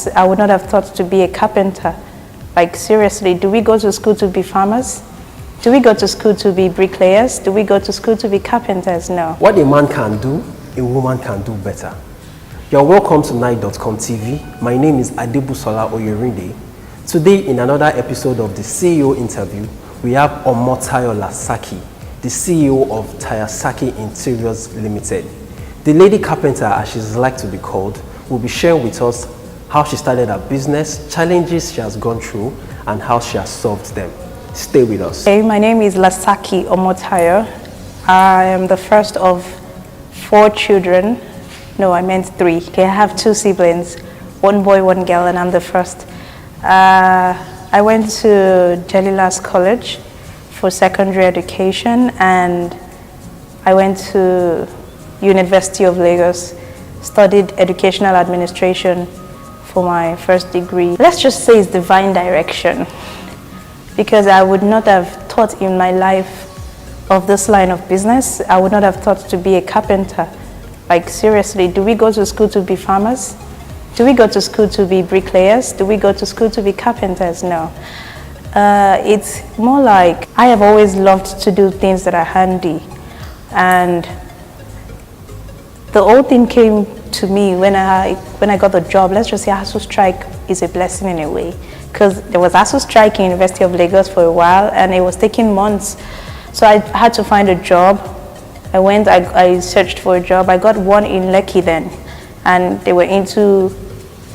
business, I would not have thought to be a carpenter. Like seriously, do we go to school to be farmers? Do we go to school to be bricklayers? Do we go to school to be carpenters? No. What a man can do, a woman can do better. You're welcome to Nite.com TV. My name is Adebusola Oyorinde. Today, in another episode of the CEO interview, we have Omotayo Lasaki, the CEO of Tayasaki Interiors Limited. The lady carpenter, as she's like to be called, will be sharing with us how she started her business, challenges she has gone through, and how she has solved them. Stay with us. Hey, my name is Lasaki Omotayo. I am the first of 4 children. No, I meant 3. Okay, I have 2 siblings, 1 boy, 1 girl, and I'm the first. I went to Jelilas College for secondary education, and I went to University of Lagos, studied educational administration for my first degree. Let's just say it's divine direction, because I would not have thought in my life of this line of business. I would not have thought to be a carpenter. Like seriously, do we go to school to be farmers? Do we go to school to be bricklayers? Do we go to school to be carpenters? No. It's more like I have always loved to do things that are handy, and the whole thing came to me when I got the job. Let's just say ASUU strike is a blessing in a way, because there was ASUU strike in University of Lagos for a while, and it was taking months. So I had to find a job. I searched for a job. I got one in Lekki then, and they were into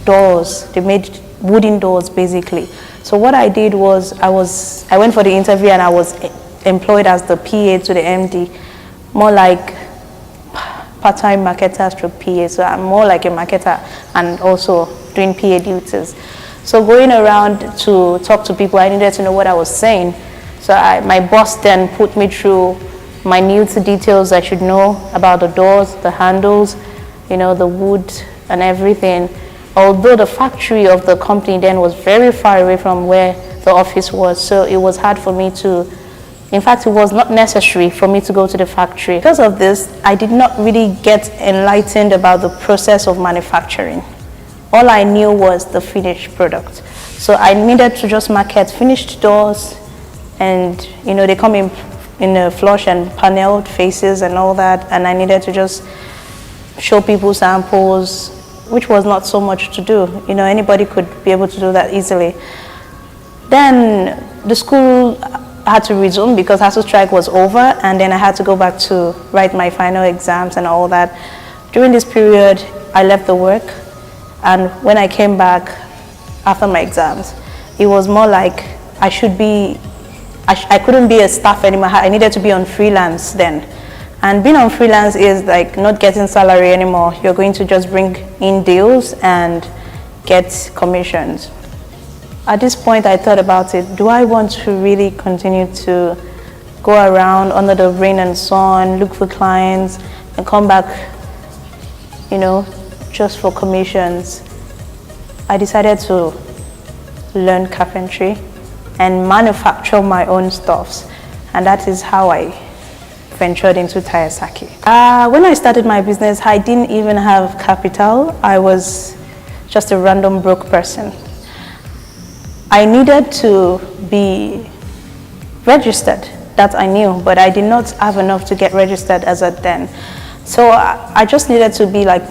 doors. They made wooden doors basically. So what I did was I went for the interview, and I was employed as the PA to the MD, more like part-time marketer stroke PA. So I'm more like a marketer and also doing PA duties. So going around to talk to people, I needed to know what I was saying. So my boss then put me through minute details I should know about the doors, the handles, the wood and everything. Although the factory of the company then was very far away from where the office was, so it was hard for me to, in fact, it was not necessary for me to go to the factory. Because of this, I did not really get enlightened about the process of manufacturing. All I knew was the finished product. So I needed to just market finished doors, and they come in a flush and paneled faces and all that, and I needed to just show people samples, which was not so much to do. Anybody could be able to do that easily. Then the school had to resume because ASUU strike was over, and then I had to go back to write my final exams and all that. During this period, I left the work, and when I came back after my exams, it was more like I couldn't be a staff anymore. I needed to be on freelance then. And being on freelance is like not getting salary anymore. You're going to just bring in deals and get commissions. At this point, I thought about it. Do I want to really continue to go around under the rain and sun, look for clients, and come back, just for commissions? I decided to learn carpentry and manufacture my own stuffs. And that is how I ventured into Tayasaki. When I started my business, I didn't even have capital. I was just a random broke person. I needed to be registered, that I knew, but I did not have enough to get registered as at then. So I just needed to be like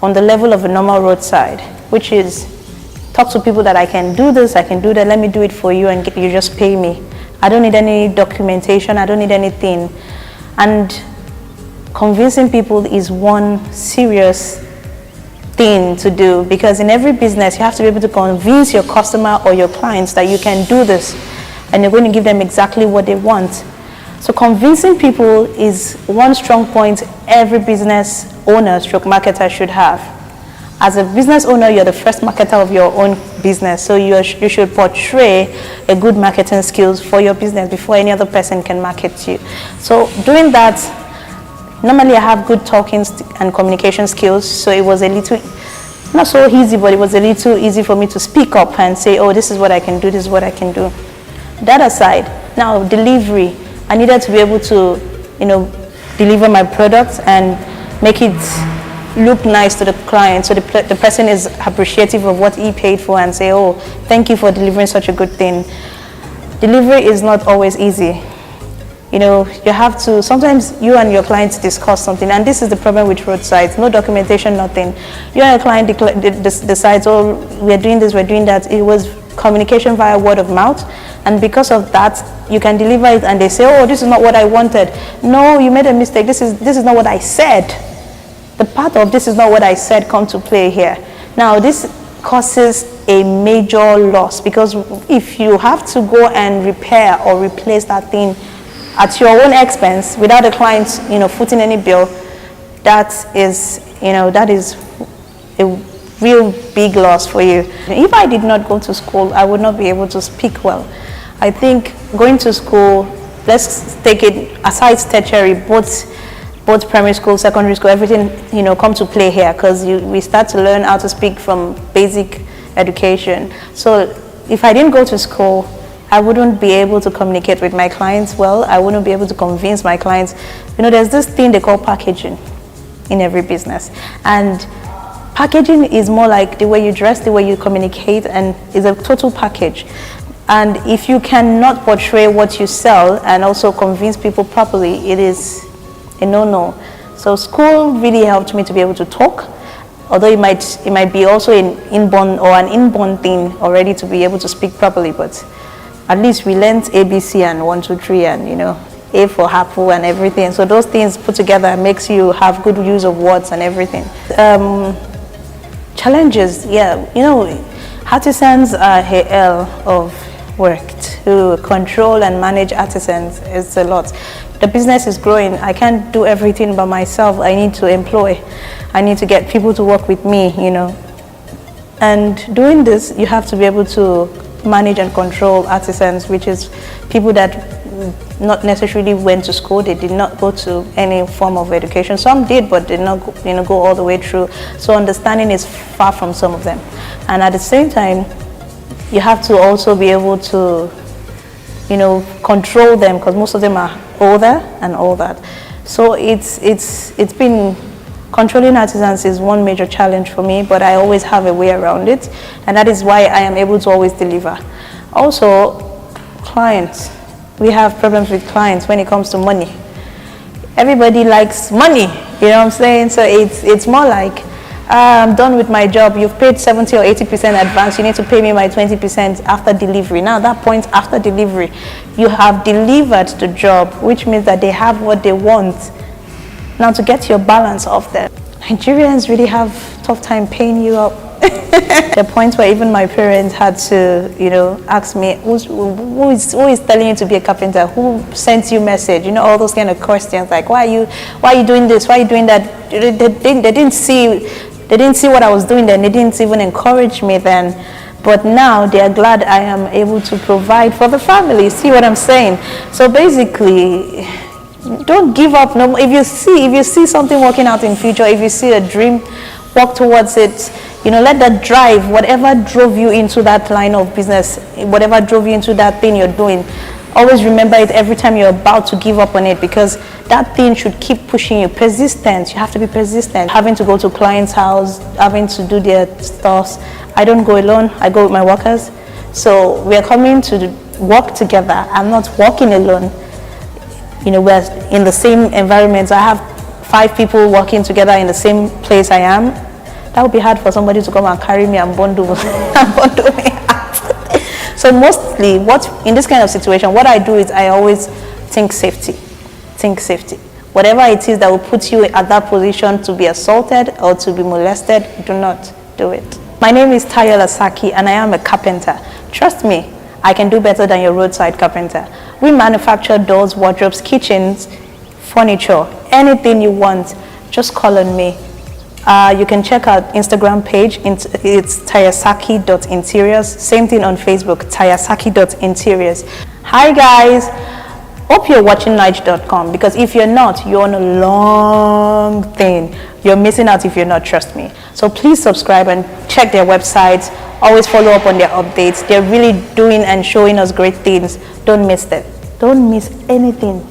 on the level of a normal roadside, which is talk to people that I can do this, I can do that, let me do it for you, and you just pay me. I don't need any documentation, I don't need anything. And convincing people is one serious thing to do, because in every business you have to be able to convince your customer or your clients that you can do this, and you're going to give them exactly what they want. So convincing people is one strong point every business owner stroke marketer should have. As a business owner, you're the first marketer of your own business, so you should portray a good marketing skills for your business before any other person can market you. So doing that, normally I have good talking and communication skills, so it was a little, not so easy, but it was a little easy for me to speak up and say, oh, this is what I can do, this is what I can do. That aside, now delivery, I needed to be able to, deliver my products and make it look nice to the client, so the person is appreciative of what he paid for and say, oh, thank you for delivering such a good thing. Delivery is not always easy. You know, you have to, sometimes you and your clients discuss something, and this is the problem with roadsides, no documentation, nothing. You and your client decides, oh, we're doing this, we're doing that. It was communication via word of mouth, and because of that, you can deliver it and they say, oh, this is not what I wanted. No, you made a mistake, this is not what I said. The part of this is not what I said come to play here. Now, this causes a major loss, because if you have to go and repair or replace that thing at your own expense without the client, you know, footing any bill, that is a real big loss for you. If I did not go to school, I would not be able to speak well. I think going to school, let's take it aside tertiary, both primary school, secondary school, everything, you know, come to play here, because we start to learn how to speak from basic education. So if I didn't go to school, I wouldn't be able to communicate with my clients well. I wouldn't be able to convince my clients. You know, there's this thing they call packaging in every business. And packaging is more like the way you dress, the way you communicate, and is a total package. And if you cannot portray what you sell and also convince people properly, it is a no-no. So school really helped me to be able to talk, although it might be also an inborn thing already to be able to speak properly, but at least we learned ABC and 1, 2, 3, and, you know, A for apple and everything. So those things put together makes you have good use of words and everything. Challenges, yeah, you know, artisans are hell of work. To control and manage artisans is a lot. The business is growing. I can't do everything by myself. I need to employ. I need to get people to work with me, you know. And doing this, you have to be able to manage and control artisans, which is people that not necessarily went to school. They did not go to any form of education. Some did, but did not go all the way through. So understanding is far from some of them. And at the same time, you have to also be able to, you know, control them, because most of them are older and all that. So it's been, controlling artisans is one major challenge for me, but I always have a way around it, and that is why I am able to always deliver. Also, clients. We have problems with clients when it comes to money. Everybody likes money, you know what I'm saying? So it's more like, I'm done with my job, you've paid 70 or 80% advance, you need to pay me my 20% after delivery. Now, at that point after delivery, you have delivered the job, which means that they have what they want. Now, to get your balance off them, Nigerians really have a tough time paying you up. The point where even my parents had to, you know, ask me, who is telling you to be a carpenter? Who sent you message? You know, all those kind of questions, like, why are you doing this? Why are you doing that? They didn't see what I was doing then. They didn't even encourage me then. But now they are glad I am able to provide for the family. See what I'm saying? So basically, don't give up. No, if you see something working out in future, if you see a dream, walk towards it. You know, let that drive, whatever drove you into that line of business, whatever drove you into that thing you're doing, always remember it every time you're about to give up on it, because that thing should keep pushing you. Persistent. You have to be persistent. Having to go to clients' house, having to do their stuff. I don't go alone. I go with my workers. So we are coming to work together. I'm not working alone. You know, we're in the same environment. I have 5 people working together in the same place I am. That would be hard for somebody to come and carry me and bundle me out. So mostly, in this kind of situation, what I do is I always think safety. Think safety. Whatever it is that will put you at that position to be assaulted or to be molested, do not do it. My name is Tayo Lasaki, and I am a carpenter. Trust me, I can do better than your roadside carpenter. We manufacture doors, wardrobes, kitchens, furniture, anything you want. Just call on me. You can check out Instagram page. It's tayasaki.interiors. Same thing on Facebook, tayasaki.interiors. Hi guys. Hope you're watching Nige.com, because if you're not, you're on a long thing. You're missing out if you're not, trust me. So please subscribe and check their websites. Always follow up on their updates. They're really doing and showing us great things. Don't miss them. Don't miss anything.